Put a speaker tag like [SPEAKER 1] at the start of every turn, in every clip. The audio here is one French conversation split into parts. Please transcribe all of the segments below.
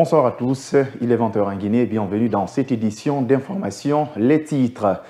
[SPEAKER 1] Bonsoir à tous, il est 20h en Guinée, bienvenue dans cette édition d'information. Les titres.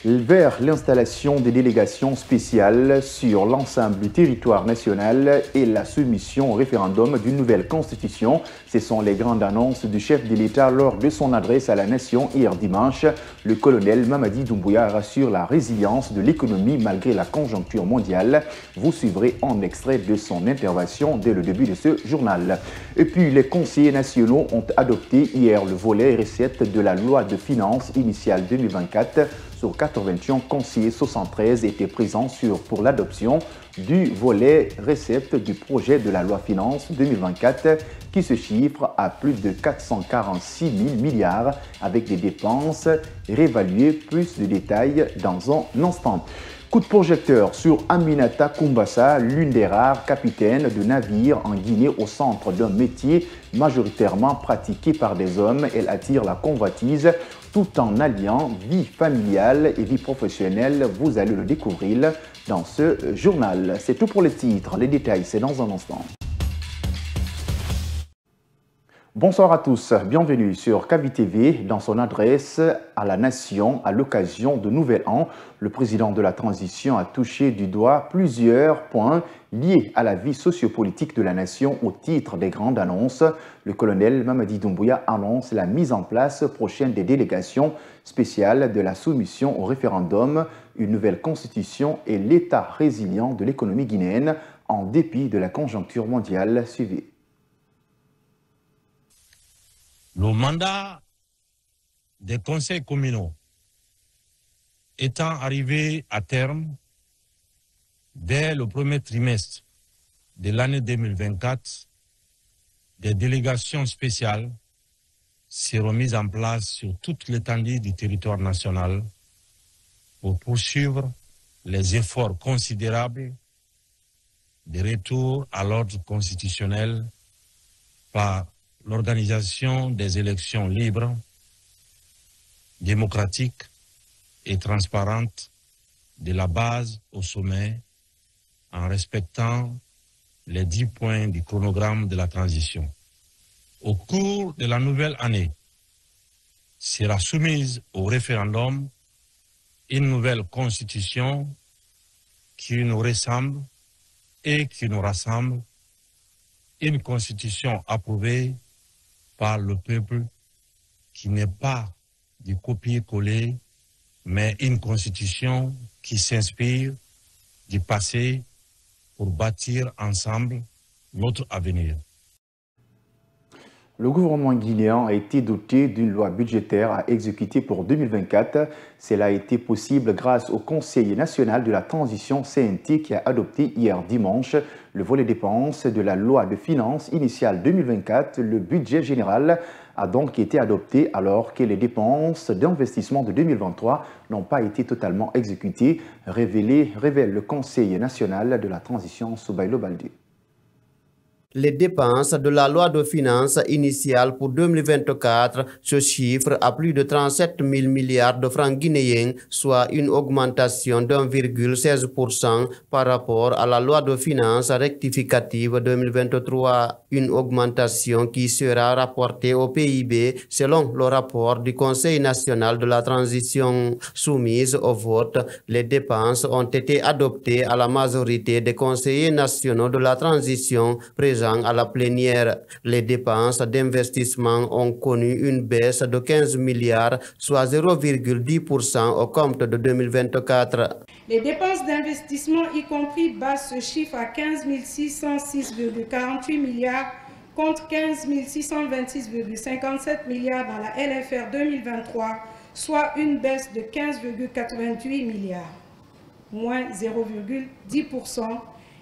[SPEAKER 1] Vers l'installation des délégations spéciales sur l'ensemble du territoire national et la soumission au référendum d'une nouvelle constitution. Ce sont les grandes annonces du chef de l'État lors de son adresse à la nation hier dimanche. Le colonel Mamadi Doumbouya rassure la résilience de l'économie malgré la conjoncture mondiale. Vous suivrez un extrait de son intervention dès le début de ce journal. Et puis, les conseillers nationaux ont adopté hier le volet recettes de la loi de finances initiale 2024. Sur 81 conseillers, 73 étaient présents pour l'adoption du volet recettes du projet de la loi finance 2024 qui se chiffre à plus de 446 000 milliards avec des dépenses réévaluées. Plus de détails dans un instant. Coup de projecteur sur Aminata Koumbassa, l'une des rares capitaines de navires en Guinée au centre d'un métier majoritairement pratiqué par des hommes. Elle attire la convoitise tout en alliant vie familiale et vie professionnelle. Vous allez le découvrir dans ce journal. C'est tout pour les titres. Les détails, c'est dans un instant. Bonsoir à tous, bienvenue sur KBTV. Dans son adresse à la nation à l'occasion de Nouvel An, le président de la transition a touché du doigt plusieurs points liés à la vie sociopolitique de la nation au titre des grandes annonces. Le colonel Mamadi Doumbouya annonce la mise en place prochaine des délégations spéciales de la soumission au référendum, une nouvelle constitution et l'état résilient de l'économie guinéenne en dépit de la conjoncture mondiale. Suivie.
[SPEAKER 2] Le mandat des conseils communaux étant arrivé à terme dès le premier trimestre de l'année 2024, des délégations spéciales seront mises en place sur toute l'étendue du territoire national pour poursuivre les efforts considérables de retour à l'ordre constitutionnel par l'organisation des élections libres, démocratiques et transparentes de la base au sommet en respectant les 10 points du chronogramme de la transition. Au cours de la nouvelle année, sera soumise au référendum une nouvelle constitution qui nous ressemble et qui nous rassemble, une constitution approuvée par le peuple qui n'est pas du copier-coller, mais une constitution qui s'inspire du passé pour bâtir ensemble notre avenir.
[SPEAKER 1] Le gouvernement guinéen a été doté d'une loi budgétaire à exécuter pour 2024. Cela a été possible grâce au Conseil national de la transition CNT qui a adopté hier dimanche le volet dépenses de la loi de finances initiale 2024. Le budget général a donc été adopté alors que les dépenses d'investissement de 2023 n'ont pas été totalement exécutées, révèle le Conseil national de la transition Soubaïlo Baldé.
[SPEAKER 3] Les dépenses de la loi de finances initiale pour 2024 se chiffrent à plus de 37 000 milliards de francs guinéens, soit une augmentation d'1,16% par rapport à la loi de finances rectificative 2023. Une augmentation qui sera rapportée au PIB selon le rapport du Conseil national de la transition. Soumise au vote, les dépenses ont été adoptées à la majorité des conseillers nationaux de la transition présents à la plénière. Les dépenses d'investissement ont connu une baisse de 15 milliards, soit 0,10% au compte de 2024.
[SPEAKER 4] Les dépenses d'investissement, y compris basse, se chiffrent à 15 606,48 milliards contre 15 626,57 milliards dans la LFR 2023, soit une baisse de 15,88 milliards, moins 0,10%.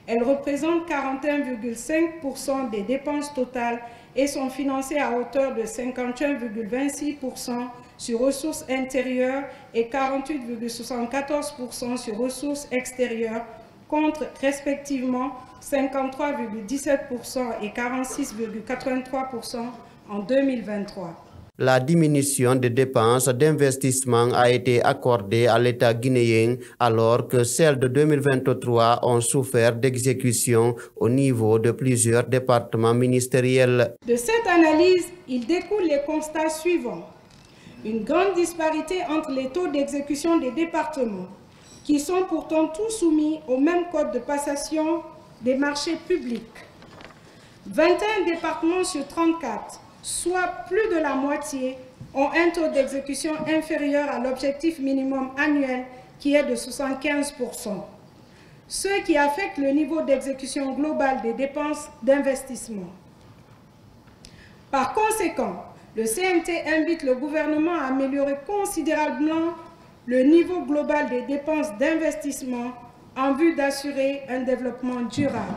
[SPEAKER 4] Elles représentent 41,5% des dépenses totales et sont financées à hauteur de 51,26% sur ressources intérieures et 48,74% sur ressources extérieures, contre respectivement 53,17% et 46,83% en 2023.
[SPEAKER 3] La diminution des dépenses d'investissement a été accordée à l'État guinéen alors que celles de 2023 ont souffert d'exécution au niveau de plusieurs départements ministériels.
[SPEAKER 4] De cette analyse, il découle les constats suivants. Une grande disparité entre les taux d'exécution des départements, qui sont pourtant tous soumis au même code de passation des marchés publics. 21 départements sur 34, soit plus de la moitié, ont un taux d'exécution inférieur à l'objectif minimum annuel qui est de 75%. Ce qui affecte le niveau d'exécution globale des dépenses d'investissement. Par conséquent, le CNT invite le gouvernement à améliorer considérablement le niveau global des dépenses d'investissement en vue d'assurer un développement durable.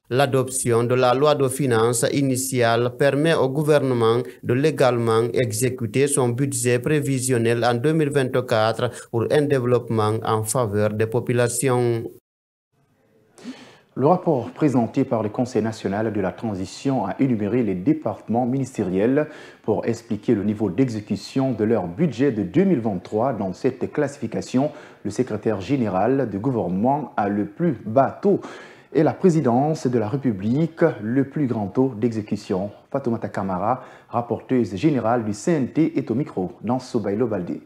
[SPEAKER 3] L'adoption de la loi de finances initiale permet au gouvernement de légalement exécuter son budget prévisionnel en 2024 pour un développement en faveur des populations.
[SPEAKER 1] Le rapport présenté par le Conseil national de la transition a énuméré les départements ministériels pour expliquer le niveau d'exécution de leur budget de 2023. Dans cette classification, le secrétaire général du gouvernement a le plus bas taux et la présidence de la République le plus grand taux d'exécution. Fatoumata Kamara, rapporteuse générale du CNT, est au micro dans Soubaïlo Baldé.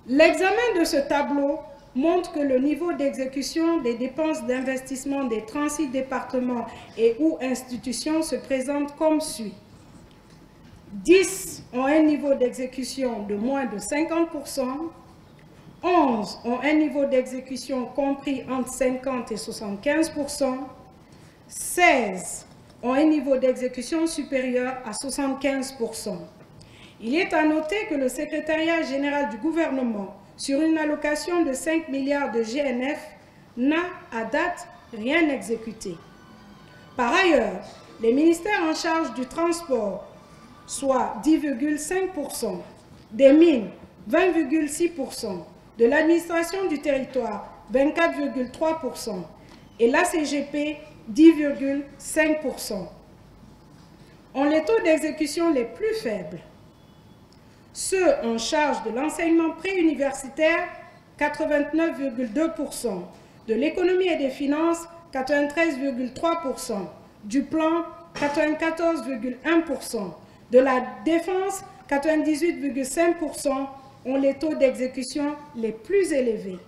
[SPEAKER 4] L'examen de ce tableau montre que le niveau d'exécution des dépenses d'investissement des 36 départements et ou institutions se présente comme suit. 10 ont un niveau d'exécution de moins de 50%, 11 ont un niveau d'exécution compris entre 50 et 75%, 16 ont un niveau d'exécution supérieur à 75%. Il est à noter que le secrétariat général du gouvernement, sur une allocation de 5 milliards de GNF, n'a à date rien exécuté. Par ailleurs, les ministères en charge du transport, soit 10,5%, des mines, 20,6%, de l'administration du territoire, 24,3%, et l'ACGP, 10,5%, ont les taux d'exécution les plus faibles. Ceux en charge de l'enseignement préuniversitaire, 89,2%, de l'économie et des finances, 93,3%, du plan, 94,1%, de la défense, 98,5%, ont les taux d'exécution les plus élevés.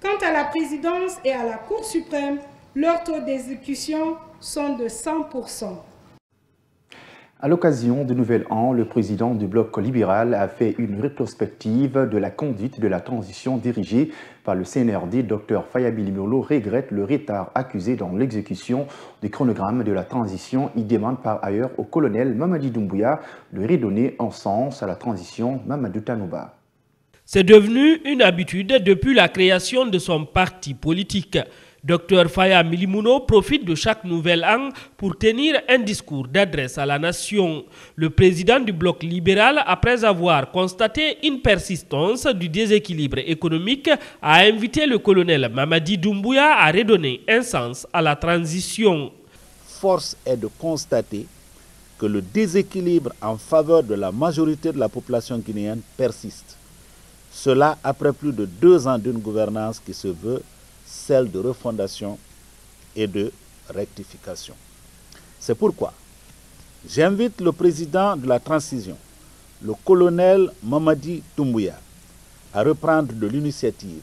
[SPEAKER 4] Quant à la présidence et à la Cour suprême, leurs taux d'exécution sont de 100%.
[SPEAKER 1] À l'occasion du Nouvel An, le président du bloc libéral a fait une rétrospective de la conduite de la transition dirigée par le CNRD. Dr Faya Milimolo regrette le retard accusé dans l'exécution du chronogramme de la transition. Il demande par ailleurs au colonel Mamadi Doumbouya de redonner un sens à la transition Mamadou Tanouba.
[SPEAKER 5] C'est devenu une habitude depuis la création de son parti politique. Dr Faya Milimouno profite de chaque nouvel an pour tenir un discours d'adresse à la nation. Le président du bloc libéral, après avoir constaté une persistance du déséquilibre économique, a invité le colonel Mamadi Doumbouya à redonner un sens à la transition.
[SPEAKER 6] Force est de constater que le déséquilibre en faveur de la majorité de la population guinéenne persiste. Cela après plus de 2 ans d'une gouvernance qui se veut celle de refondation et de rectification. C'est pourquoi j'invite le président de la transition, le colonel Mamadi Doumbouya, à reprendre de l'initiative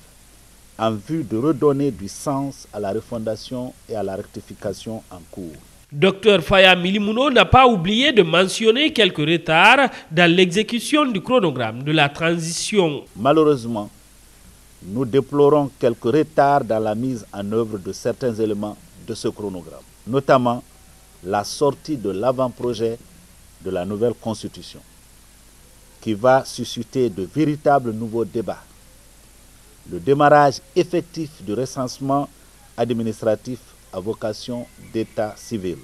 [SPEAKER 6] en vue de redonner du sens à la refondation et à la rectification en cours.
[SPEAKER 5] Dr Faya Milimouno n'a pas oublié de mentionner quelques retards dans l'exécution du chronogramme de la transition.
[SPEAKER 6] Malheureusement, nous déplorons quelques retards dans la mise en œuvre de certains éléments de ce chronogramme, notamment la sortie de l'avant-projet de la nouvelle constitution, qui va susciter de véritables nouveaux débats, le démarrage effectif du recensement administratif à vocation d'état civil.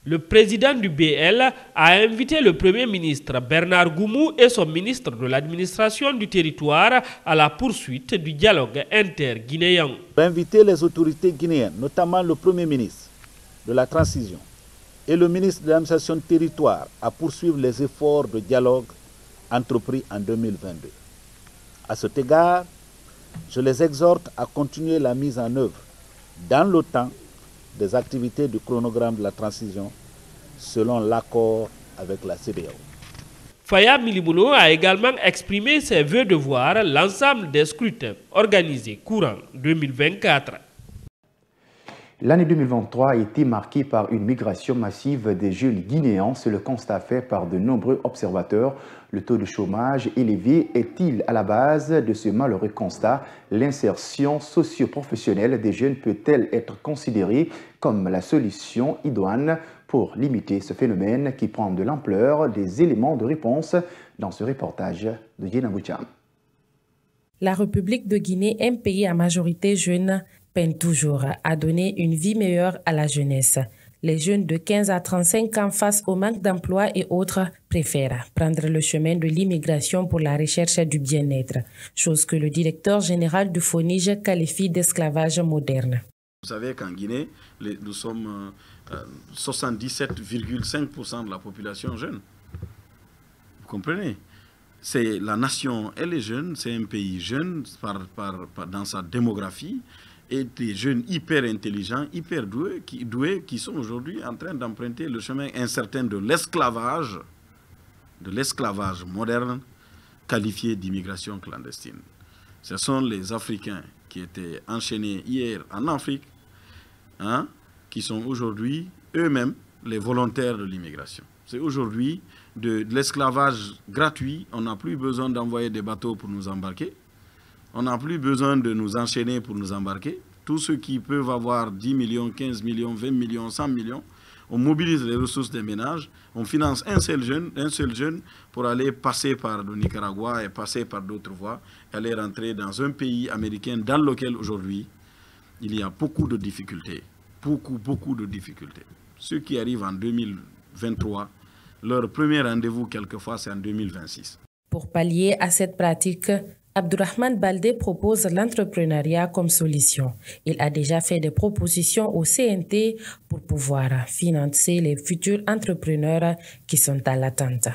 [SPEAKER 5] Le président du BL a invité le Premier ministre Bernard Goumou et son ministre de l'administration du territoire à la poursuite du dialogue inter-guinéen.
[SPEAKER 6] Inviter les autorités guinéennes, notamment le Premier ministre de la transition, et le ministre de l'administration du territoire à poursuivre les efforts de dialogue entrepris en 2022. À cet égard, je les exhorte à continuer la mise en œuvre dans le temps des activités du chronogramme de la transition selon l'accord avec la CEDEAO.
[SPEAKER 5] Faya Milimono a également exprimé ses vœux de voir l'ensemble des scrutins organisés courant 2024.
[SPEAKER 1] L'année 2023 a été marquée par une migration massive des jeunes guinéens. C'est le constat fait par de nombreux observateurs. Le taux de chômage élevé est-il à la base de ce malheureux constat? L'insertion socio-professionnelle des jeunes peut-elle être considérée comme la solution idoine pour limiter ce phénomène qui prend de l'ampleur? Des éléments de réponse dans ce reportage de Diena Boucham.
[SPEAKER 7] La République de Guinée, un pays à majorité jeune, peine toujours à donner une vie meilleure à la jeunesse. Les jeunes de 15 à 35 ans face au manque d'emploi et autres préfèrent prendre le chemin de l'immigration pour la recherche du bien-être, chose que le directeur général du FONIGE qualifie d'esclavage moderne.
[SPEAKER 8] Vous savez qu'en Guinée, nous sommes 77,5% de la population jeune. Vous comprenez? C'est la nation, elle est jeune, c'est un pays jeune dans sa démographie, et des jeunes hyper intelligents, hyper doués qui sont aujourd'hui en train d'emprunter le chemin incertain de l'esclavage moderne qualifié d'immigration clandestine. Ce sont les Africains qui étaient enchaînés hier en Afrique, qui sont aujourd'hui eux-mêmes les volontaires de l'immigration. C'est aujourd'hui de l'esclavage gratuit. On n'a plus besoin d'envoyer des bateaux pour nous embarquer. On n'a plus besoin de nous enchaîner pour nous embarquer. Tous ceux qui peuvent avoir 10 millions, 15 millions, 20 millions, 100 millions, on mobilise les ressources des ménages, on finance un seul jeune pour aller passer par le Nicaragua et passer par d'autres voies, et aller rentrer dans un pays américain dans lequel aujourd'hui il y a beaucoup de difficultés. Beaucoup de difficultés. Ceux qui arrivent en 2023, leur premier rendez-vous quelquefois c'est en 2026.
[SPEAKER 7] Pour pallier à cette pratique, Abdourahmane Baldé propose l'entrepreneuriat comme solution. Il a déjà fait des propositions au CNT pour pouvoir financer les futurs entrepreneurs qui sont à l'attente.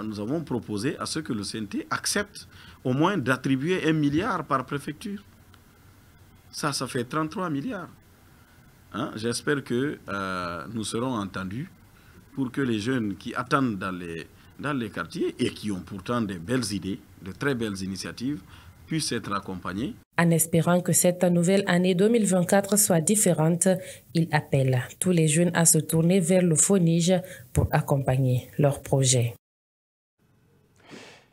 [SPEAKER 8] Nous avons proposé à ce que le CNT accepte au moins d'attribuer 1 milliard par préfecture. Ça fait 33 milliards. J'espère que nous serons entendus pour que les jeunes qui attendent dans les quartiers et qui ont pourtant de belles idées, de très belles initiatives, puissent être accompagnés.
[SPEAKER 7] En espérant que cette nouvelle année 2024 soit différente, il appelle tous les jeunes à se tourner vers le FONIGE pour accompagner leurs projets.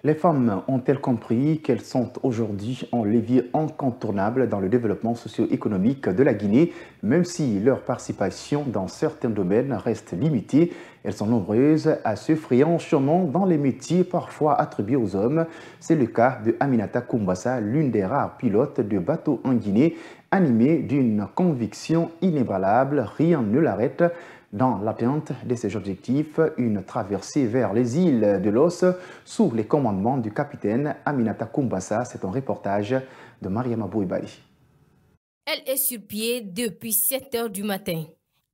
[SPEAKER 1] Les femmes ont-elles compris qu'elles sont aujourd'hui un levier incontournable dans le développement socio-économique de la Guinée, même si leur participation dans certains domaines reste limitée? Elles sont nombreuses à se frayer un chemin dans les métiers parfois attribués aux hommes. C'est le cas de Aminata Koumbassa, l'une des rares pilotes de bateaux en Guinée, animée d'une conviction inébranlable, rien ne l'arrête. Dans l'atteinte de ses objectifs, une traversée vers les îles de l'Os sous les commandements du capitaine Aminata Koumbassa. C'est un reportage de Mariama Bouibali.
[SPEAKER 9] Elle est sur pied depuis 7 heures du matin.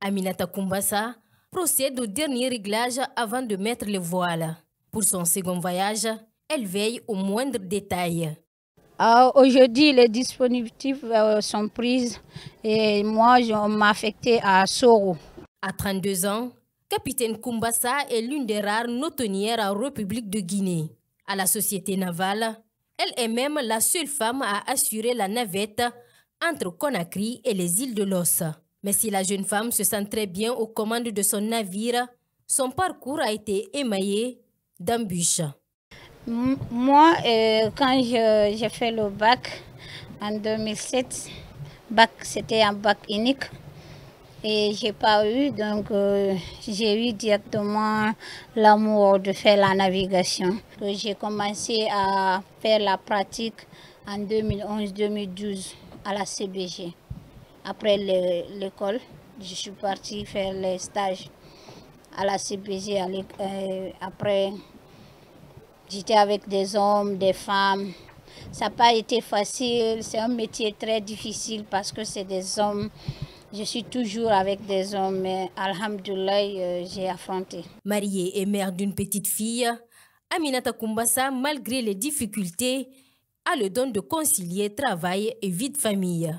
[SPEAKER 9] Aminata Koumbassa procède au dernier réglage avant de mettre les voiles. Pour son second voyage, elle veille aux moindres détails.
[SPEAKER 10] Aujourd'hui, les dispositifs sont prises et moi, je m'ai affecté à Soro.
[SPEAKER 9] À 32 ans, capitaine Koumbassa est l'une des rares notonnières en République de Guinée. À la société navale, elle est même la seule femme à assurer la navette entre Conakry et les îles de l'Os. Mais si la jeune femme se sent très bien aux commandes de son navire, son parcours a été émaillé d'embûches.
[SPEAKER 10] Moi, quand j'ai fait le bac en 2007, c'était un bac unique. Et j'ai pas eu, donc j'ai eu directement l'amour de faire la navigation. J'ai commencé à faire la pratique en 2011-2012 à la CBG. Après l'école, je suis partie faire les stages à la CBG. Après, j'étais avec des hommes, des femmes. Ça n'a pas été facile, c'est un métier très difficile parce que c'est des hommes Je suis toujours avec des hommes, mais alhamdoulilah, j'ai affronté.
[SPEAKER 9] Mariée et mère d'une petite fille, Aminata Kumbassa, malgré les difficultés, a le don de concilier travail et vie de famille.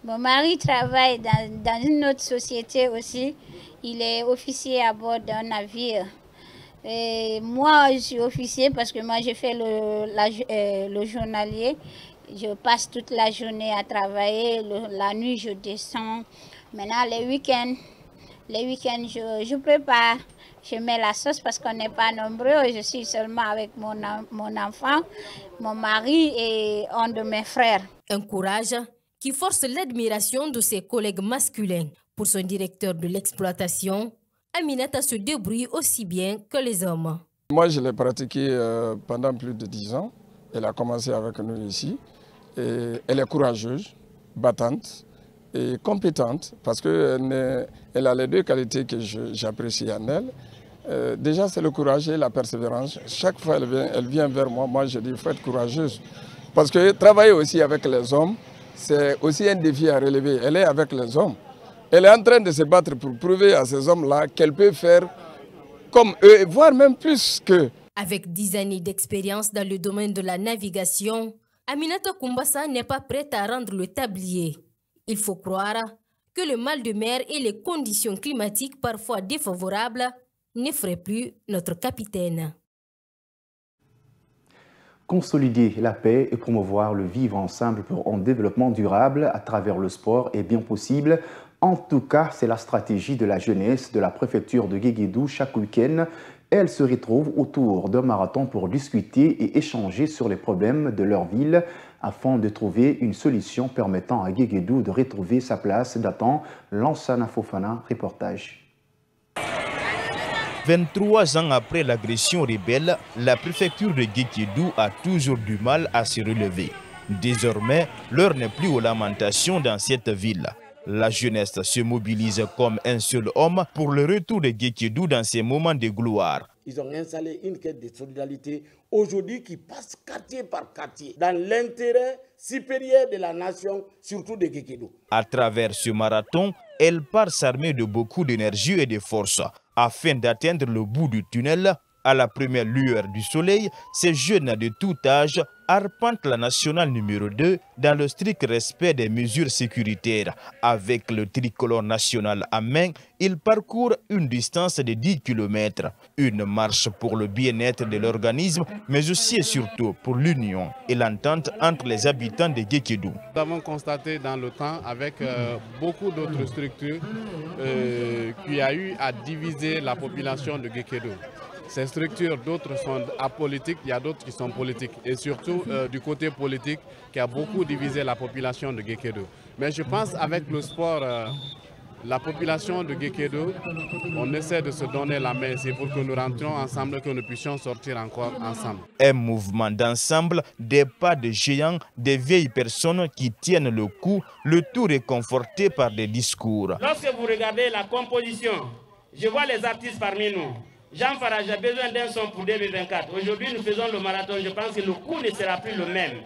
[SPEAKER 10] Mon mari travaille dans une autre société aussi. Il est officier à bord d'un navire. Et moi, je suis officier parce que moi, je fais le journalier. Je passe toute la journée à travailler. La nuit, je descends. Maintenant, les week-ends, je prépare. Je mets la sauce parce qu'on n'est pas nombreux. Je suis seulement avec mon enfant, mon mari et un de mes frères.
[SPEAKER 9] Un courage qui force l'admiration de ses collègues masculins. Pour son directeur de l'exploitation, Aminata se débrouille aussi bien que les hommes.
[SPEAKER 11] Moi, je l'ai pratiqué pendant plus de 10 ans. Elle a commencé avec nous ici. Et elle est courageuse, battante et compétente parce qu'elle a les deux qualités que j'apprécie en elle. Déjà, c'est le courage et la persévérance. Chaque fois elle vient vers moi, moi je dis il faut être courageuse. Parce que travailler aussi avec les hommes, c'est aussi un défi à relever. Elle est avec les hommes. Elle est en train de se battre pour prouver à ces hommes-là qu'elle peut faire comme eux, voire même plus qu'eux.
[SPEAKER 9] Avec 10 années d'expérience dans le domaine de la navigation, Aminata Kumbassa n'est pas prête à rendre le tablier. Il faut croire que le mal de mer et les conditions climatiques parfois défavorables n'effraient plus notre capitaine.
[SPEAKER 1] Consolider la paix et promouvoir le vivre ensemble pour un développement durable à travers le sport est bien possible. En tout cas, c'est la stratégie de la jeunesse de la préfecture de Guéguédou chaque week-end. Elle se retrouve autour d'un marathon pour discuter et échanger sur les problèmes de leur ville afin de trouver une solution permettant à Guéguédou de retrouver sa place, datant Lansana Fofana, reportage.
[SPEAKER 12] 23 ans après l'agression rebelle, la préfecture de Guéguédou a toujours du mal à se relever. Désormais, l'heure n'est plus aux lamentations dans cette ville. La jeunesse se mobilise comme un seul homme pour le retour de Guéguédou dans ses moments de gloire.
[SPEAKER 13] Ils ont installé une quête de solidarité aujourd'hui qui passe quartier par quartier dans l'intérêt supérieur de la nation, surtout de Guéguédou.
[SPEAKER 12] À travers ce marathon, elle part s'armer de beaucoup d'énergie et de force afin d'atteindre le bout du tunnel. À la première lueur du soleil, ces jeunes de tout âge arpentent la nationale numéro 2 dans le strict respect des mesures sécuritaires. Avec le tricolore national à main, ils parcourent une distance de 10 km. Une marche pour le bien-être de l'organisme, mais aussi et surtout pour l'union et l'entente entre les habitants de Guéguédou.
[SPEAKER 14] Nous avons constaté dans le temps, avec beaucoup d'autres structures, qu'il y a eu à diviser la population de Guéguédou. Ces structures, d'autres sont apolitiques, il y a d'autres qui sont politiques. Et surtout du côté politique qui a beaucoup divisé la population de Guéguédou. Mais je pense qu'avec le sport, la population de Guéguédou, on essaie de se donner la main. C'est pour que nous rentrions ensemble, que nous puissions sortir encore ensemble.
[SPEAKER 12] Un mouvement d'ensemble, des pas de géants, des vieilles personnes qui tiennent le coup, le tout réconforté par des discours.
[SPEAKER 15] Lorsque vous regardez la composition, je vois les artistes parmi nous. Jean Farah, j'ai besoin d'un son pour 2024. Aujourd'hui, nous faisons le marathon. Je pense que le coup ne sera plus le même.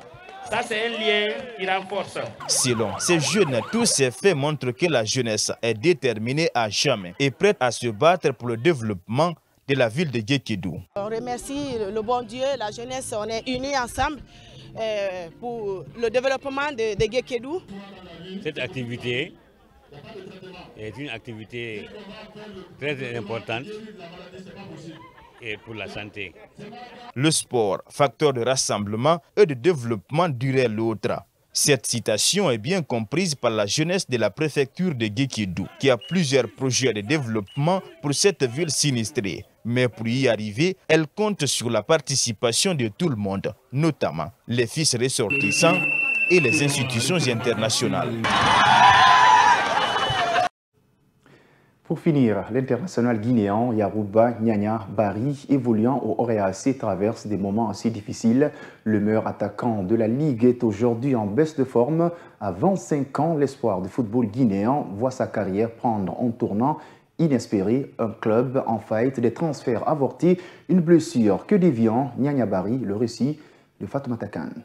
[SPEAKER 15] Ça, c'est un lien qui renforce.
[SPEAKER 12] Selon ces jeunes, tous ces faits montrent que la jeunesse est déterminée à jamais et prête à se battre pour le développement de la ville de Guéguédou.
[SPEAKER 16] On remercie le bon Dieu, la jeunesse, on est unis ensemble pour le développement de Guéguédou.
[SPEAKER 17] Cette activité est une activité très importante et pour la santé.
[SPEAKER 12] Le sport, facteur de rassemblement et de développement, dirait l'autre. Cette citation est bien comprise par la jeunesse de la préfecture de Guéguédou, qui a plusieurs projets de développement pour cette ville sinistrée. Mais pour y arriver, elle compte sur la participation de tout le monde, notamment les fils ressortissants et les institutions internationales.
[SPEAKER 1] Pour finir, l'international guinéen Yarouba Nyanya Bari, évoluant au Oréacé, traverse des moments assez difficiles. Le meilleur attaquant de la Ligue est aujourd'hui en baisse de forme. À 25 ans, l'espoir du football guinéen voit sa carrière prendre un tournant inespéré. Un club en faillite, des transferts avortés, une blessure que déviant Nyanya Bari, le récit de Fatoumata Kane.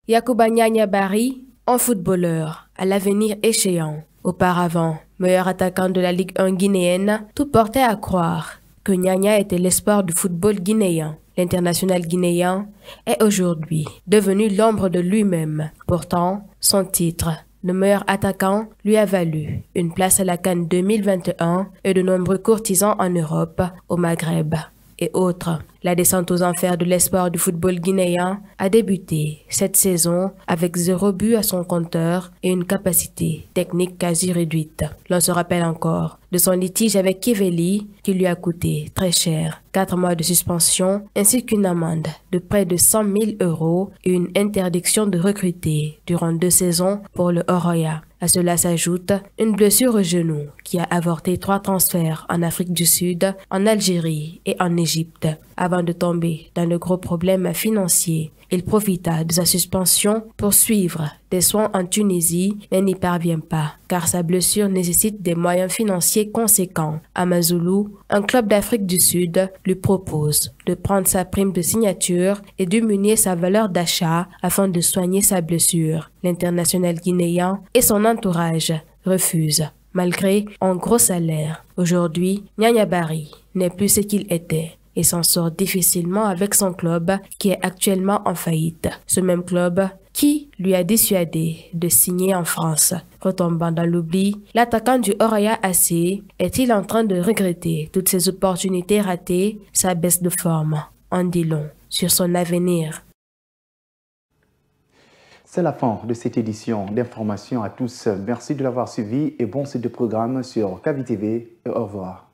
[SPEAKER 18] Yarouba Nyanya Bari, un footballeur
[SPEAKER 7] à l'avenir échéant. Auparavant, meilleur attaquant de la Ligue 1 guinéenne, tout portait à croire que Nyanya était l'espoir du football guinéen. L'international guinéen est aujourd'hui devenu l'ombre de lui-même. Pourtant, son titre de meilleur attaquant lui a valu une place à la CAN 2021 et de nombreux courtisans en Europe, au Maghreb et autres. La descente aux enfers de l'espoir du football guinéen a débuté cette saison avec 0 but à son compteur et une capacité technique quasi réduite. L'on se rappelle encore de son litige avec Kiveli qui lui a coûté très cher, 4 mois de suspension ainsi qu'une amende de près de 100 000 € et une interdiction de recruter durant 2 saisons pour le Oroya. À cela s'ajoute une blessure au genou qui a avorté 3 transferts en Afrique du Sud, en Algérie et en Égypte. Avant de tomber dans de gros problèmes financiers, il profita de sa suspension pour suivre des soins en Tunisie, mais n'y parvient pas, car sa blessure nécessite des moyens financiers conséquents. Amazulu, un club d'Afrique du Sud, lui propose de prendre sa prime de signature et diminuer sa valeur d'achat afin de soigner sa blessure. L'international guinéen et son entourage refusent, malgré un gros salaire. Aujourd'hui, Nyanya Barry n'est plus ce qu'il était et s'en sort difficilement avec son club qui est actuellement en faillite. Ce même club qui lui a dissuadé de signer en France. Retombant dans l'oubli, l'attaquant du Oroya AC est-il en train de regretter toutes ses opportunités ratées? Sa baisse de forme en dit long sur son avenir.
[SPEAKER 1] C'est la fin de cette édition d'information à tous. Merci de l'avoir suivi et bon site de programme sur KVTV et au revoir.